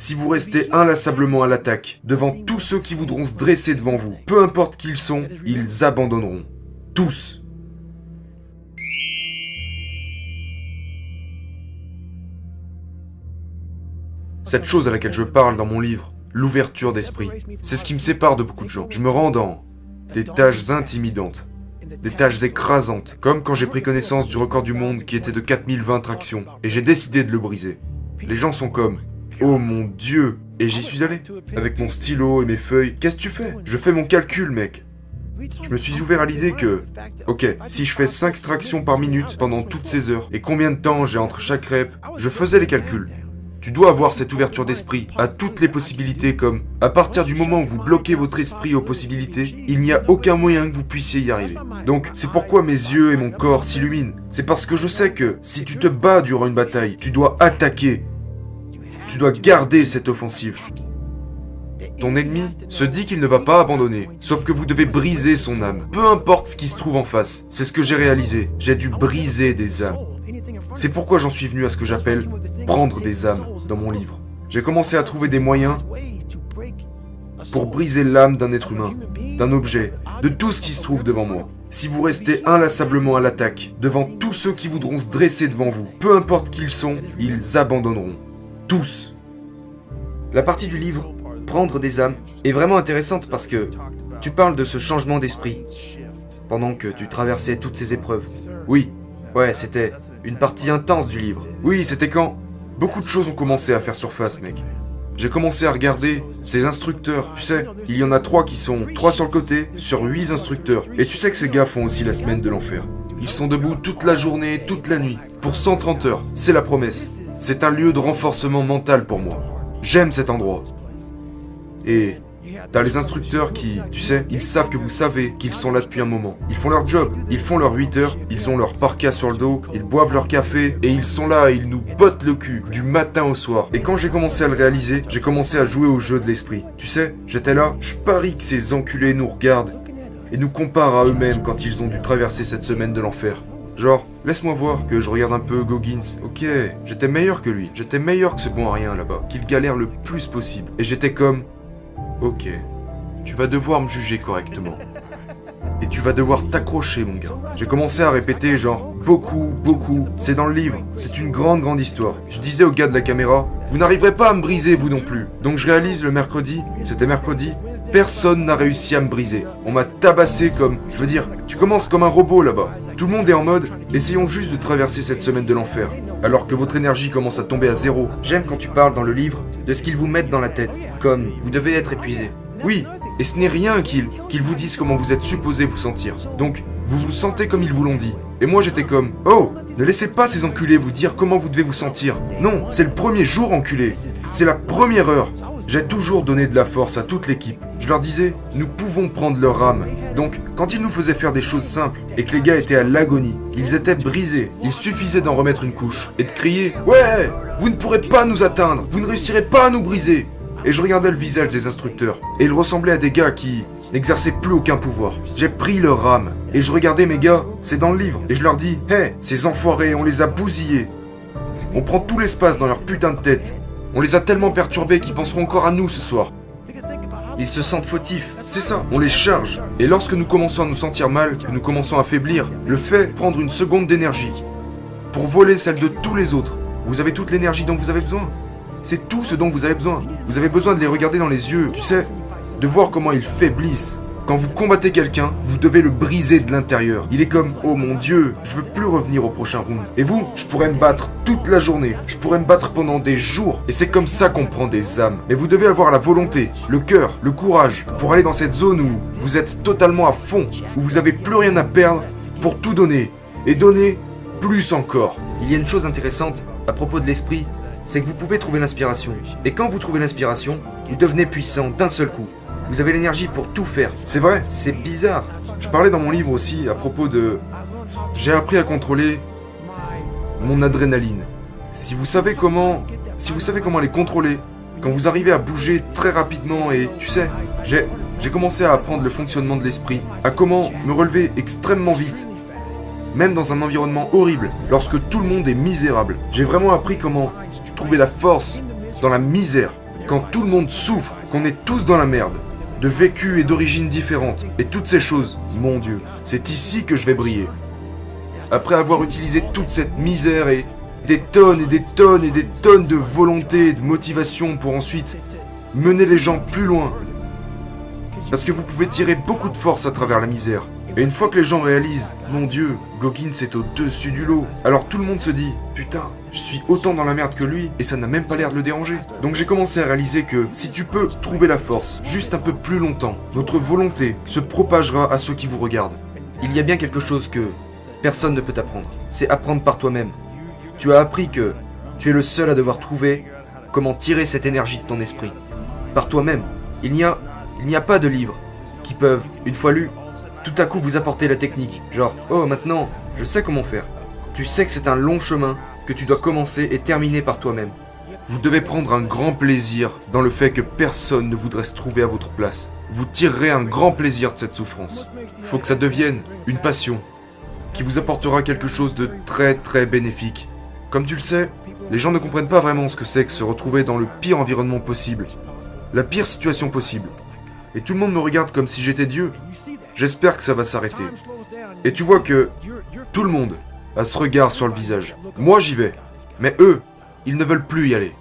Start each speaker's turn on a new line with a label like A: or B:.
A: Si vous restez inlassablement à l'attaque, devant tous ceux qui voudront se dresser devant vous, peu importe qui ils sont, ils abandonneront. Tous. Cette chose à laquelle je parle dans mon livre, l'ouverture d'esprit, c'est ce qui me sépare de beaucoup de gens. Je me rends dans des tâches intimidantes, des tâches écrasantes, comme quand j'ai pris connaissance du record du monde qui était de 4020 tractions, et j'ai décidé de le briser. Les gens sont comme « Oh mon Dieu !» Et j'y suis allé, avec mon stylo et mes feuilles. Qu'est-ce que tu fais? Je fais mon calcul, mec. Je me suis ouvert à l'idée que, ok, si je fais 5 tractions par minute pendant toutes ces heures, et combien de temps j'ai entre chaque rep, je faisais les calculs. Tu dois avoir cette ouverture d'esprit à toutes les possibilités comme, à partir du moment où vous bloquez votre esprit aux possibilités, il n'y a aucun moyen que vous puissiez y arriver. Donc, c'est pourquoi mes yeux et mon corps s'illuminent. C'est parce que je sais que, si tu te bats durant une bataille, tu dois attaquer. Tu dois garder cette offensive. Ton ennemi se dit qu'il ne va pas abandonner, sauf que vous devez briser son âme. Peu importe ce qui se trouve en face, c'est ce que j'ai réalisé. J'ai dû briser des âmes. C'est pourquoi j'en suis venu à ce que j'appelle prendre des âmes dans mon livre. J'ai commencé à trouver des moyens pour briser l'âme d'un être humain, d'un objet, de tout ce qui se trouve devant moi. Si vous restez inlassablement à l'attaque, devant tous ceux qui voudront se dresser devant vous, peu importe qui ils sont, ils abandonneront. Tous. La partie du livre, prendre des âmes, est vraiment intéressante parce que tu parles de ce changement d'esprit pendant que tu traversais toutes ces épreuves. Oui, ouais, c'était une partie intense du livre. Oui, c'était quand beaucoup de choses ont commencé à faire surface, mec. J'ai commencé à regarder ces instructeurs. Tu sais, il y en a 3 qui sont 3 sur le côté, sur 8 instructeurs. Et tu sais que ces gars font aussi la semaine de l'enfer. Ils sont debout toute la journée, toute la nuit, pour 130 heures. C'est la promesse. C'est un lieu de renforcement mental pour moi. J'aime cet endroit. Et t'as les instructeurs qui, tu sais, ils savent que vous savez qu'ils sont là depuis un moment. Ils font leur job, ils font leurs 8 heures, ils ont leur parka sur le dos, ils boivent leur café, et ils sont là et ils nous bottent le cul, du matin au soir. Et quand j'ai commencé à le réaliser, j'ai commencé à jouer au jeu de l'esprit. Tu sais, j'étais là, je parie que ces enculés nous regardent, et nous comparent à eux-mêmes quand ils ont dû traverser cette semaine de l'enfer. Genre, laisse-moi voir que je regarde un peu Goggins. Ok, j'étais meilleur que lui. J'étais meilleur que ce bon à rien là-bas. Qu'il galère le plus possible. Et j'étais comme... Ok, tu vas devoir me juger correctement. Et tu vas devoir t'accrocher, mon gars. J'ai commencé à répéter genre, beaucoup, c'est dans le livre. C'est une grande histoire. Je disais au gars de la caméra, vous n'arriverez pas à me briser, vous non plus. Donc je réalise le mercredi, c'était mercredi, personne n'a réussi à me briser. On m'a tabassé comme... Je veux dire, tu commences comme un robot là-bas. Tout le monde est en mode, essayons juste de traverser cette semaine de l'enfer. Alors que votre énergie commence à tomber à zéro. J'aime quand tu parles dans le livre de ce qu'ils vous mettent dans la tête. Comme, vous devez être épuisé. Oui, et ce n'est rien qu'ils vous disent comment vous êtes supposé vous sentir. Donc, vous vous sentez comme ils vous l'ont dit. Et moi j'étais comme, oh, ne laissez pas ces enculés vous dire comment vous devez vous sentir. Non, c'est le premier jour, enculé. C'est la première heure. J'ai toujours donné de la force à toute l'équipe. Je leur disais, nous pouvons prendre leur âme. Donc, quand ils nous faisaient faire des choses simples et que les gars étaient à l'agonie, ils étaient brisés. Il suffisait d'en remettre une couche et de crier, ouais, vous ne pourrez pas nous atteindre, vous ne réussirez pas à nous briser. Et je regardais le visage des instructeurs et ils ressemblaient à des gars qui n'exerçaient plus aucun pouvoir. J'ai pris leur âme et je regardais mes gars, c'est dans le livre, et je leur dis, hey, ces enfoirés, on les a bousillés. On prend tout l'espace dans leur putain de tête. On les a tellement perturbés qu'ils penseront encore à nous ce soir. Ils se sentent fautifs, c'est ça, on les charge. Et lorsque nous commençons à nous sentir mal, que nous commençons à faiblir, le fait prendre une seconde d'énergie pour voler celle de tous les autres. Vous avez toute l'énergie dont vous avez besoin. C'est tout ce dont vous avez besoin. Vous avez besoin de les regarder dans les yeux, tu sais, de voir comment ils faiblissent. Quand vous combattez quelqu'un, vous devez le briser de l'intérieur. Il est comme, oh mon Dieu, je veux plus revenir au prochain round. Et vous, je pourrais me battre toute la journée. Je pourrais me battre pendant des jours. Et c'est comme ça qu'on prend des âmes. Mais vous devez avoir la volonté, le cœur, le courage pour aller dans cette zone où vous êtes totalement à fond, où vous avez plus rien à perdre pour tout donner. Et donner plus encore. Il y a une chose intéressante à propos de l'esprit, c'est que vous pouvez trouver l'inspiration. Et quand vous trouvez l'inspiration, vous devenez puissant d'un seul coup. Vous avez l'énergie pour tout faire. C'est vrai, c'est bizarre. Je parlais dans mon livre aussi à propos de... J'ai appris à contrôler mon adrénaline. Si vous savez comment les contrôler, quand vous arrivez à bouger très rapidement et, tu sais, j'ai commencé à apprendre le fonctionnement de l'esprit, à comment me relever extrêmement vite, même dans un environnement horrible, lorsque tout le monde est misérable. J'ai vraiment appris comment trouver la force dans la misère. quand tout le monde souffre, qu'on est tous dans la merde, de vécus et d'origines différentes, et toutes ces choses, mon Dieu, c'est ici que je vais briller. Après avoir utilisé toute cette misère et des tonnes et des tonnes et des tonnes de volonté et de motivation pour ensuite mener les gens plus loin. Parce que vous pouvez tirer beaucoup de force à travers la misère. Et une fois que les gens réalisent, mon Dieu, Goggins est au-dessus du lot, alors tout le monde se dit, putain, je suis autant dans la merde que lui, et ça n'a même pas l'air de le déranger. Donc j'ai commencé à réaliser que si tu peux trouver la force, juste un peu plus longtemps, votre volonté se propagera à ceux qui vous regardent. Il y a bien quelque chose que personne ne peut t'apprendre, c'est apprendre par toi-même. Tu as appris que tu es le seul à devoir trouver comment tirer cette énergie de ton esprit. Par toi-même. Il n'y a pas de livres qui peuvent, une fois lus, tout à coup vous apporter la technique. Genre, oh maintenant, je sais comment faire. Tu sais que c'est un long chemin que tu dois commencer et terminer par toi-même. Vous devez prendre un grand plaisir dans le fait que personne ne voudrait se trouver à votre place. Vous tirerez un grand plaisir de cette souffrance. Il faut que ça devienne une passion qui vous apportera quelque chose de très très bénéfique. Comme tu le sais, les gens ne comprennent pas vraiment ce que c'est que se retrouver dans le pire environnement possible. La pire situation possible. Et tout le monde me regarde comme si j'étais Dieu. J'espère que ça va s'arrêter. Et tu vois que tout le monde a ce regard sur le visage. Moi j'y vais. Mais eux, ils ne veulent plus y aller.